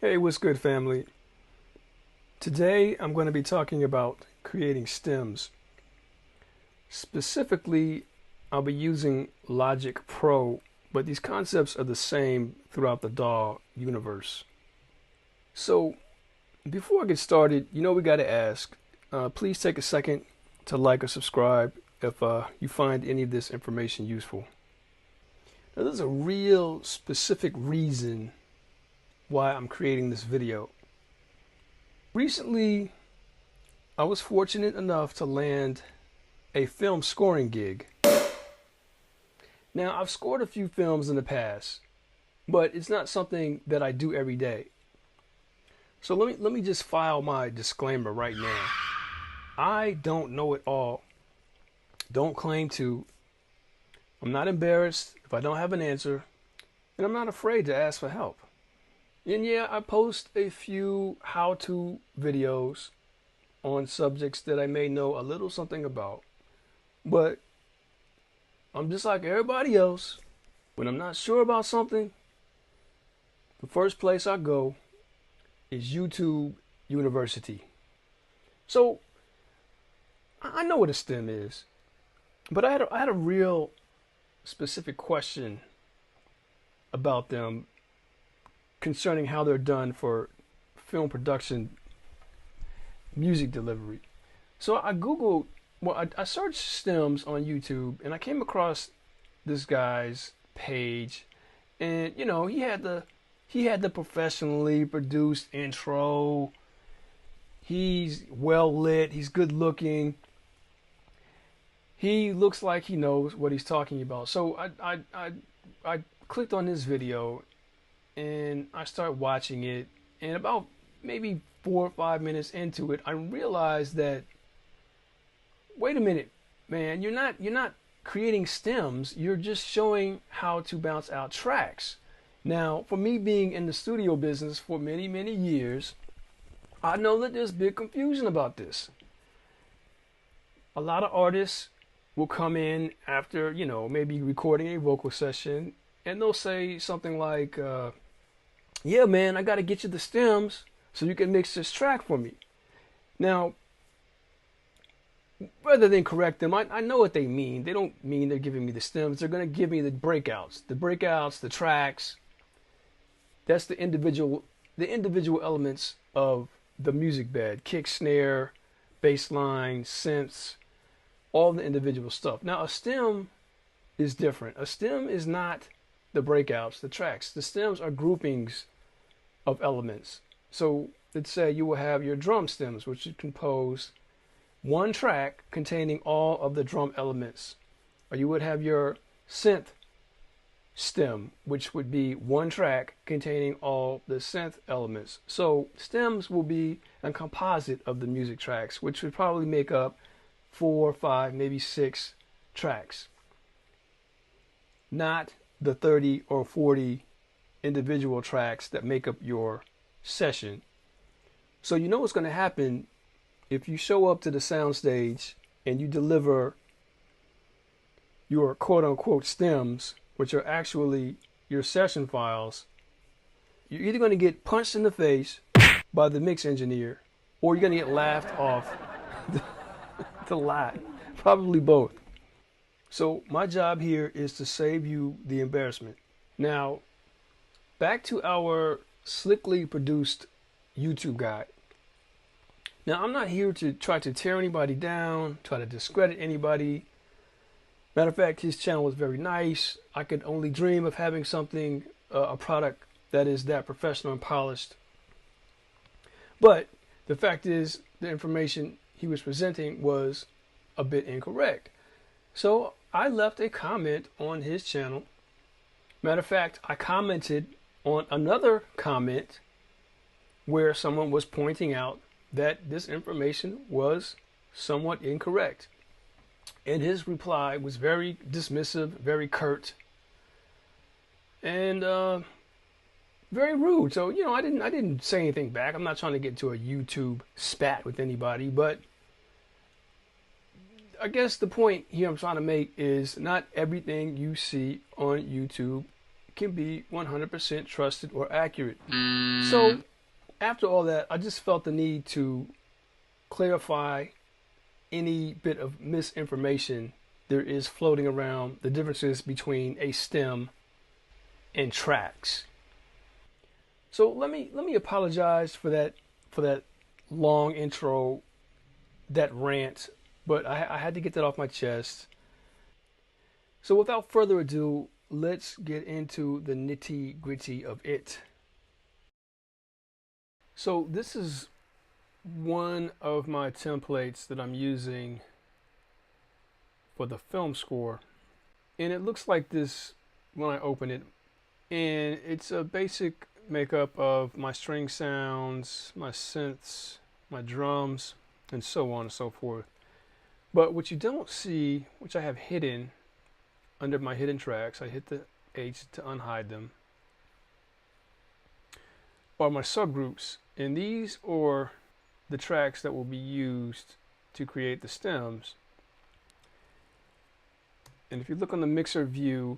Hey, what's good, family? Today I'm going to be talking about creating stems. Specifically, I'll be using Logic Pro, but these concepts are the same throughout the DAW universe. So, before I get started, we got to ask, please take a second to like or subscribe if you find any of this information useful. Now, there's a real specific reason why I'm creating this video. Recently, I was fortunate enough to land a film scoring gig. Now, I've scored a few films in the past, but it's not something that I do every day. So let me just file my disclaimer right now. I don't know it all. Don't claim to. I'm not embarrassed if I don't have an answer, and I'm not afraid to ask for help. And yeah, I post a few how-to videos on subjects that I may know a little something about. But I'm just like everybody else. When I'm not sure about something, the first place I go is YouTube University. So I know what a STEM is, but I had a real specific question about them concerning how they're done for film production, music delivery. So I Googled, I searched stems on YouTube, and I came across this guy's page, and he had the professionally produced intro. He's well lit. He's good looking. He looks like he knows what he's talking about. So I clicked on this video and I started watching it, and about maybe 4 or 5 minutes into it, I realized that, wait a minute, man, you're not creating stems, you're just showing how to bounce out tracks. Now, for me being in the studio business for many years, I know that there's big confusion about this. A lot of artists will come in after, maybe recording a vocal session, and they'll say something like, yeah, man, I got to get you the stems so you can mix this track for me. Now, rather than correct them, I know what they mean. They don't mean they're giving me the stems. They're going to give me the breakouts. The breakouts, the tracks. That's the individual elements of the music bed. Kick, snare, bass line, synths, all the individual stuff. Now, a stem is different. A stem is not the breakouts, the tracks. The stems are groupings of elements. So let's say you will have your drum stems, which is composed one track containing all of the drum elements. Or you would have your synth stem, which would be one track containing all the synth elements. So stems will be a composite of the music tracks, which would probably make up 4, 5, maybe 6 tracks. Not the 30 or 40 individual tracks that make up your session. So you know what's going to happen if you show up to the soundstage and you deliver your quote-unquote stems, which are actually your session files. You're either going to get punched in the face by the mix engineer, or you're going to get laughed off the lot. Probably both. So my job here is to save you the embarrassment. Now, back to our slickly produced YouTube guide. Now, I'm not here to try to tear anybody down, try to discredit anybody. Matter of fact, his channel is very nice. I could only dream of having something, a product that is that professional and polished. But the fact is, the information he was presenting was a bit incorrect. So I left a comment on his channel. Matter of fact, I commented on another comment where someone was pointing out that this information was somewhat incorrect. And his reply was very dismissive, very curt, and very rude. So, I didn't say anything back. I'm not trying to get into a YouTube spat with anybody, but I guess the point here I'm trying to make is not everything you see on YouTube can be 100% trusted or accurate. So after all that, I just felt the need to clarify any bit of misinformation there is floating around the differences between a stem and tracks. So let me apologize for that long intro, that rant, but I had to get that off my chest. So without further ado, let's get into the nitty gritty of it. So this is one of my templates that I'm using for the film score, and it looks like this when I open it, and it's a basic makeup of my string sounds, my synths, my drums, and so on and so forth. But what you don't see, which I have hidden under my hidden tracks, I hit the H to unhide them, are my subgroups, and these are the tracks that will be used to create the stems. And if you look on the mixer view,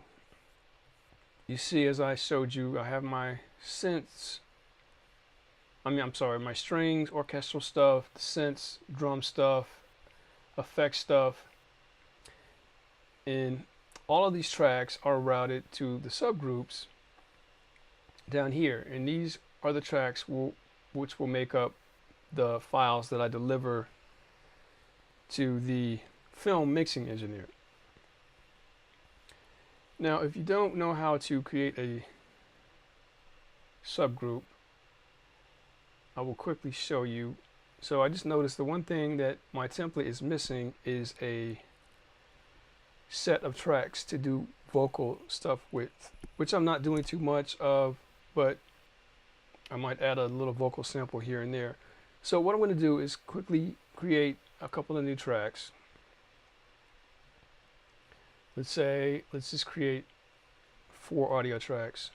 you see, as I showed you, I have my synths, my strings, orchestral stuff, the synths, drum stuff, effect stuff, and all of these tracks are routed to the subgroups down here, and these are the tracks which will make up the files that I deliver to the film mixing engineer. Now, if you don't know how to create a subgroup, I will quickly show you. So I just noticed the one thing that my template is missing is a set of tracks to do vocal stuff with, which I'm not doing too much of, but I might add a little vocal sample here and there. So what I'm going to do is quickly create a couple of new tracks. Let's just create 4 audio tracks.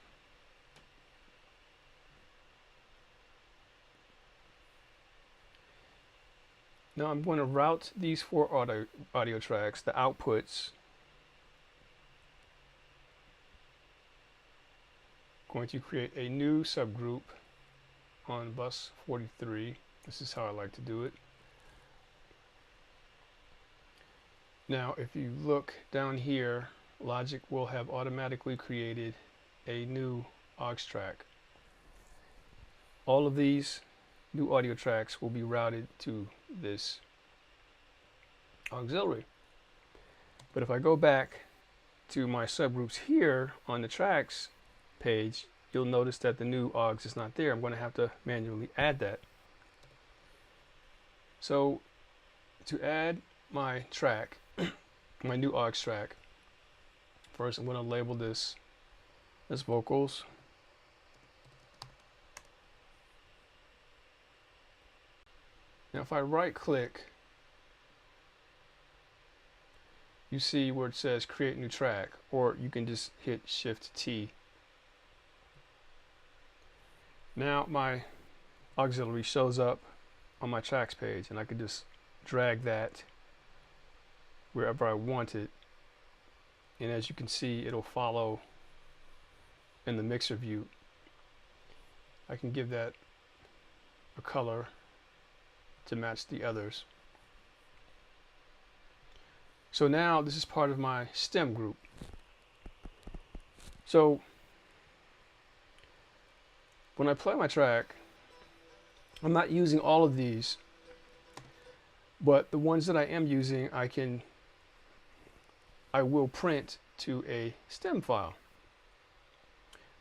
Now I'm going to route these 4 audio tracks, the outputs. Going to create a new subgroup on bus 43. This is how I like to do it. Now, if you look down here, Logic will have automatically created a new aux track. All of these new audio tracks will be routed to this auxiliary. But if I go back to my subgroups here on the tracks page, you'll notice that the new aux is not there. I'm going to have to manually add that. So to add my track, my new aux track, first I'm going to label this as vocals. Now if I right click, you see where it says create new track, or you can just hit Shift T. Now my auxiliary shows up on my tracks page, and I can just drag that wherever I want it, and as you can see, it'll follow in the mixer view. I can give that a color to match the others. So now this is part of my stem group. So when I play my track, I'm not using all of these, but the ones that I am using, I will print to a stem file.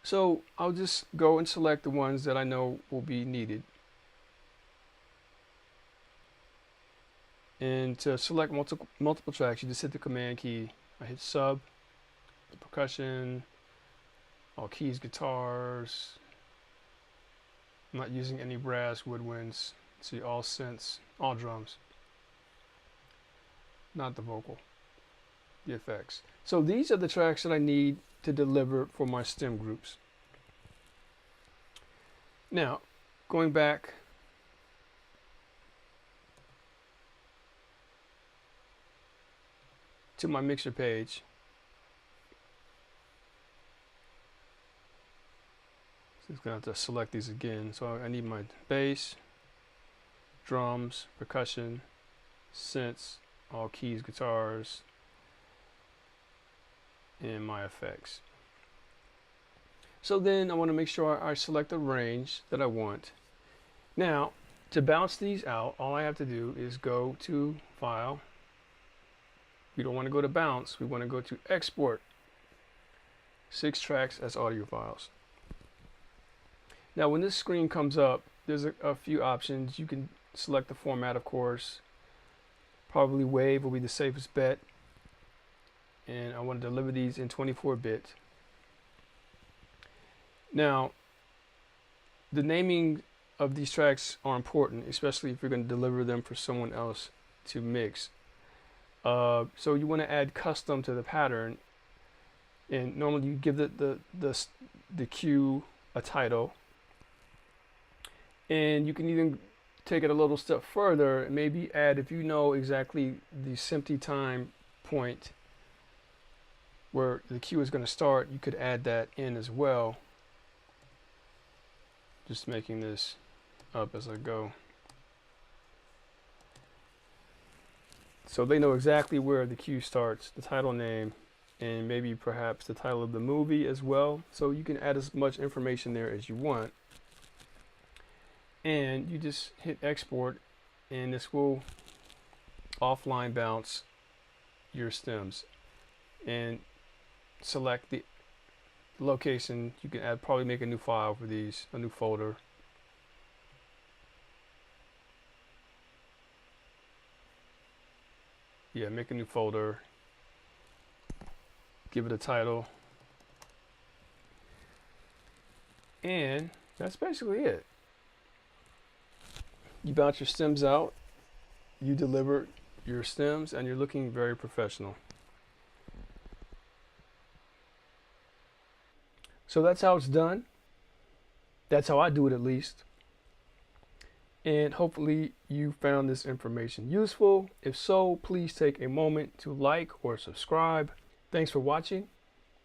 So I'll just go and select the ones that I know will be needed. And to select multiple tracks, you just hit the command key. I hit sub, the percussion, all keys, guitars. I'm not using any brass, woodwinds. See, all synths, all drums. Not the vocal, the effects. So these are the tracks that I need to deliver for my stem groups. Now, going back to my mixer page. Just gonna have to select these again. So I need my bass, drums, percussion, synths, all keys, guitars, and my effects. So then I want to make sure I select the range that I want. Now, to bounce these out, all I have to do is go to File. We don't want to go to Bounce. We want to go to Export. 6 tracks as audio files. Now, when this screen comes up, there's a few options. You can select the format, of course. Probably WAV will be the safest bet. And I want to deliver these in 24-bit. Now, the naming of these tracks are important, especially if you're going to deliver them for someone else to mix. So you want to add custom to the pattern, and normally you give the cue a title, and you can even take it a little step further and maybe add, if you know exactly the SMPTE time point where the cue is going to start, you could add that in as well. Just making this up as I go. So they know exactly where the cue starts, the title name, and maybe perhaps the title of the movie as well. So you can add as much information there as you want. And you just hit export, and this will offline bounce your stems. And select the location. You can probably make a new file for these, a new folder. Yeah, make a new folder. Give it a title. And that's basically it. You bounce your stems out, you deliver your stems, and you're looking very professional. So that's how it's done. That's how I do it, at least. And hopefully you found this information useful. If so, please take a moment to like or subscribe. Thanks for watching.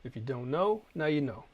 If you don't know, now you know.